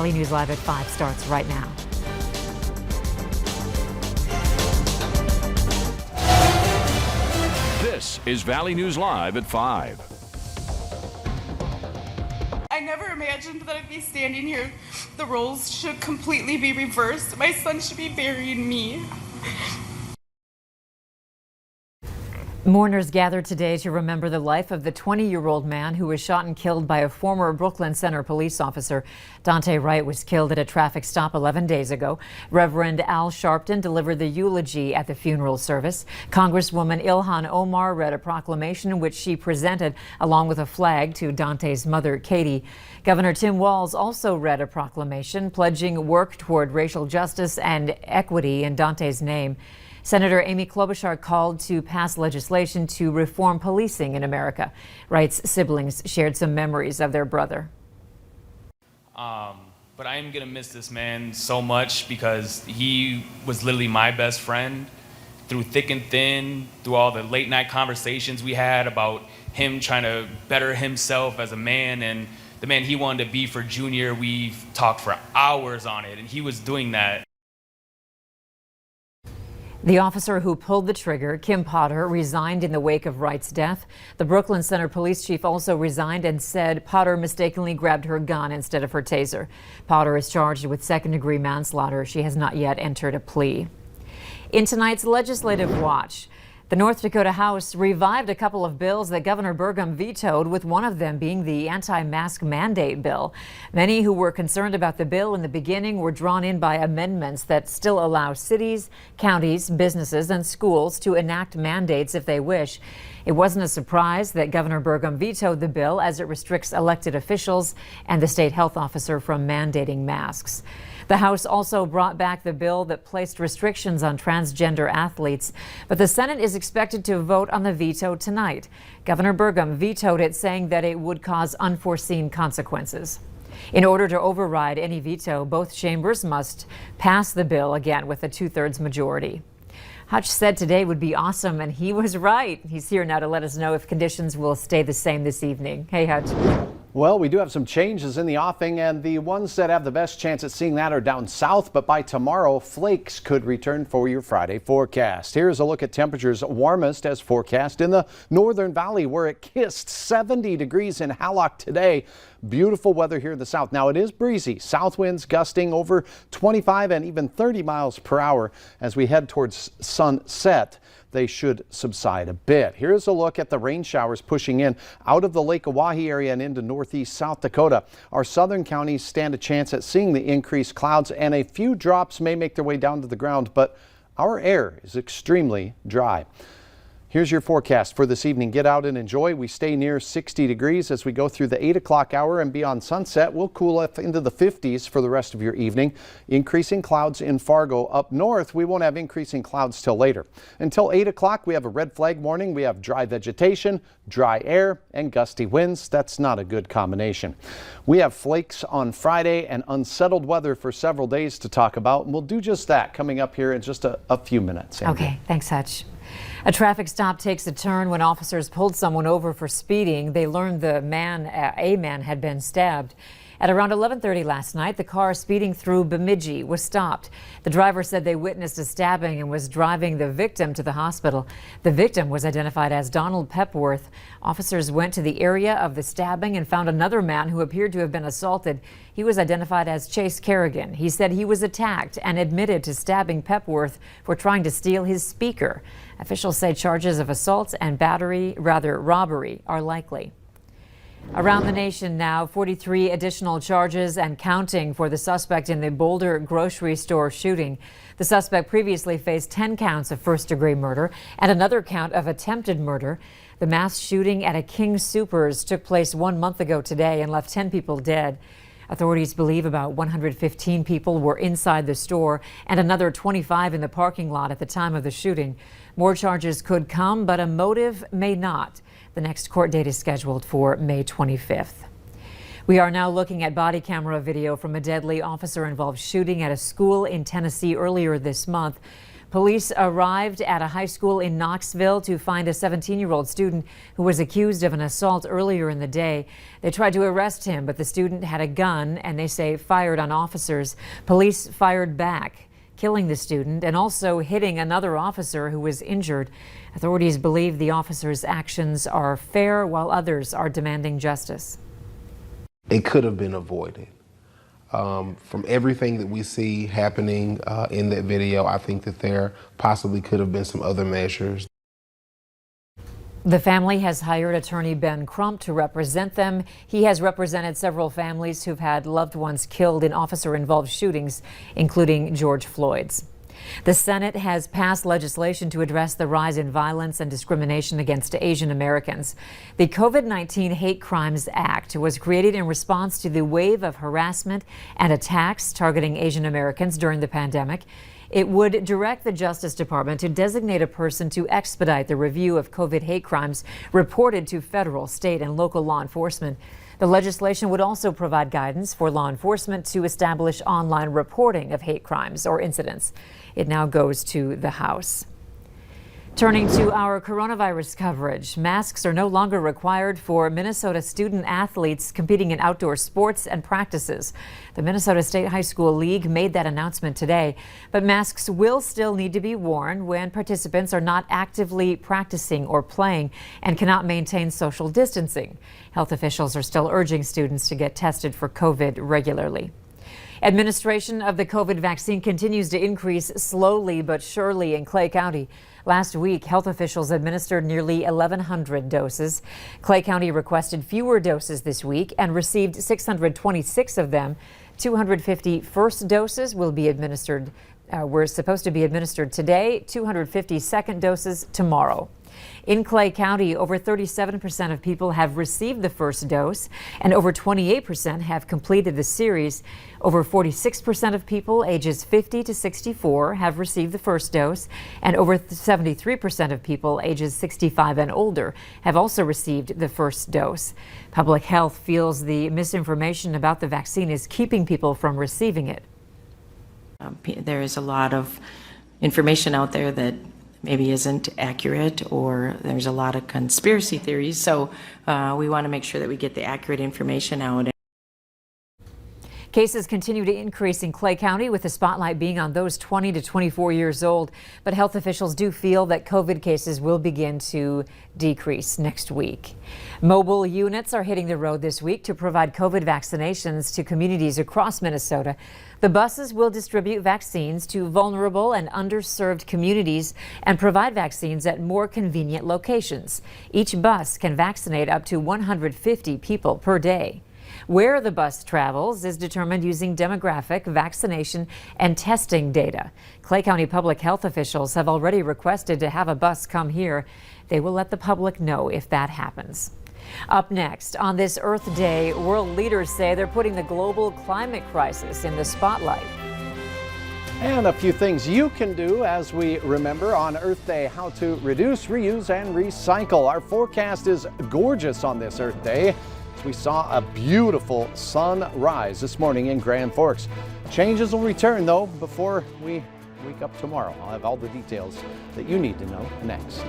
Valley News Live at 5 starts right now. This is Valley News Live at 5. I never imagined that I'd be standing here. The roles should completely be reversed. My son should be burying me. Mourners gathered today to remember the life of the 20-year-old man who was shot and killed by a former Brooklyn Center police officer. Daunte Wright was killed at a traffic stop 11 days ago. Reverend Al Sharpton delivered the eulogy at the funeral service. Congresswoman Ilhan Omar read a proclamation which she presented along with a flag to Daunte's mother, Katie. Governor Tim Walz also read a proclamation pledging work toward racial justice and equity in Daunte's name. Senator Amy Klobuchar called to pass legislation to reform policing in America. Wright's siblings shared some memories of their brother. But I am going to miss this man so much because he was literally my best friend through thick and thin, through all the late night conversations we had about him trying to better himself as a man and the man he wanted to be for Junior. We've talked for hours on it, and he was doing that. The officer who pulled the trigger, Kim Potter, resigned in the wake of Wright's death. The Brooklyn Center police chief also resigned and said Potter mistakenly grabbed her gun instead of her taser. Potter is charged with second-degree manslaughter. She has not yet entered a plea. In tonight's Legislative Watch, the North Dakota House revived a couple of bills that Governor Burgum vetoed, with one of them being the anti-mask mandate bill. Many who were concerned about the bill in the beginning were drawn in by amendments that still allow cities, counties, businesses, and schools to enact mandates if they wish. It wasn't a surprise that Governor Burgum vetoed the bill, as it restricts elected officials and the state health officer from mandating masks. The House also brought back the bill that placed restrictions on transgender athletes, but the Senate is expected to vote on the veto tonight. Governor Burgum vetoed it, saying that it would cause unforeseen consequences. In order to override any veto, both chambers must pass the bill again with a 2/3 majority. Hutch said today would be awesome, and he was right. He's here now to let us know if conditions will stay the same this evening. Hey, Hutch. Well, we do have some changes in the offing, and the ones that have the best chance at seeing that are down south, but by tomorrow, flakes could return for your Friday forecast. Here's a look at temperatures warmest as forecast in the Northern Valley, where it kissed 70 degrees in Hallock today. Beautiful weather here in the south. Now, it is breezy. South winds gusting over 25 and even 30 miles per hour as we head towards sunset. They should subside a bit. Here's a look at the rain showers pushing in out of the Lake Oahe area and into northeast South Dakota. Our southern counties stand a chance at seeing the increased clouds, and a few drops may make their way down to the ground, but our air is extremely dry. Here's your forecast for this evening. Get out and enjoy. We stay near 60 degrees as we go through the 8 o'clock hour, and beyond sunset, we'll cool up into the 50s for the rest of your evening. Increasing clouds in Fargo. Up north, we won't have increasing clouds till later. Until 8 o'clock, we have a red flag warning. We have dry vegetation, dry air, and gusty winds. That's not a good combination. We have flakes on Friday and unsettled weather for several days to talk about, and we'll do just that coming up here in just a few minutes. Andy. Okay, thanks, Hutch. A traffic stop takes a turn when officers pulled someone over for speeding. They learned a man had been stabbed. At around 11:30 last night, the car speeding through Bemidji was stopped. The driver said they witnessed a stabbing and was driving the victim to the hospital. The victim was identified as Donald Pepworth. Officers went to the area of the stabbing and found another man who appeared to have been assaulted. He was identified as Chase Kerrigan. He said he was attacked and admitted to stabbing Pepworth for trying to steal his speaker. Officials say charges of assault and robbery are likely. Around the nation now, 43 additional charges and counting for the suspect in the Boulder grocery store shooting. The suspect previously faced 10 counts of first-degree murder and another count of attempted murder. The mass shooting at a King Soopers took place 1 month ago today and left 10 people dead. Authorities believe about 115 people were inside the store and another 25 in the parking lot at the time of the shooting. More charges could come, but a motive may not. The next court date is scheduled for May 25th. We are now looking at body camera video from a deadly officer-involved shooting at a school in Tennessee earlier this month. Police arrived at a high school in Knoxville to find a 17-year-old student who was accused of an assault earlier in the day. They tried to arrest him, but the student had a gun and they say fired on officers. Police fired back, killing the student and also hitting another officer who was injured. Authorities believe the officer's actions are fair while others are demanding justice. It could have been avoided. From everything that we see happening in that video, I think that there possibly could have been some other measures. The family has hired attorney Ben Crump to represent them. He has represented several families who've had loved ones killed in officer-involved shootings, including George Floyd's. The Senate has passed legislation to address the rise in violence and discrimination against Asian Americans. The COVID-19 Hate Crimes Act was created in response to the wave of harassment and attacks targeting Asian Americans during the pandemic. It would direct the Justice Department to designate a person to expedite the review of COVID hate crimes reported to federal, state, and local law enforcement. The legislation would also provide guidance for law enforcement to establish online reporting of hate crimes or incidents. It now goes to the House. Turning to our coronavirus coverage, masks are no longer required for Minnesota student athletes competing in outdoor sports and practices. The Minnesota State High School League made that announcement today, but masks will still need to be worn when participants are not actively practicing or playing and cannot maintain social distancing. Health officials are still urging students to get tested for COVID regularly. Administration of the COVID vaccine continues to increase slowly but surely in Clay County. Last week, health officials administered nearly 1,100 doses. Clay County requested fewer doses this week and received 626 of them. 250 first doses will be administered. Were supposed to be administered today. 250 second doses tomorrow. In Clay County, over 37% of people have received the first dose, and over 28% have completed the series. Over 46% of people ages 50 to 64 have received the first dose, and over 73% of people ages 65 and older have also received the first dose. Public Health feels the misinformation about the vaccine is keeping people from receiving it. There is a lot of information out there that maybe isn't accurate, or there's a lot of conspiracy theories. So we want to make sure that we get the accurate information out. Cases continue to increase in Clay County, with the spotlight being on those 20 to 24 years old. But health officials do feel that COVID cases will begin to decrease next week. Mobile units are hitting the road this week to provide COVID vaccinations to communities across Minnesota. The buses will distribute vaccines to vulnerable and underserved communities and provide vaccines at more convenient locations. Each bus can vaccinate up to 150 people per day. Where the bus travels is determined using demographic, vaccination, and testing data. Clay County public health officials have already requested to have a bus come here. They will let the public know if that happens. Up next, on this Earth Day, world leaders say they're putting the global climate crisis in the spotlight. And a few things you can do as we remember on Earth Day: how to reduce, reuse, and recycle. Our forecast is gorgeous on this Earth Day. We saw a beautiful sunrise this morning in Grand Forks. Changes will return, though, before we wake up tomorrow. I'll have all the details that you need to know next.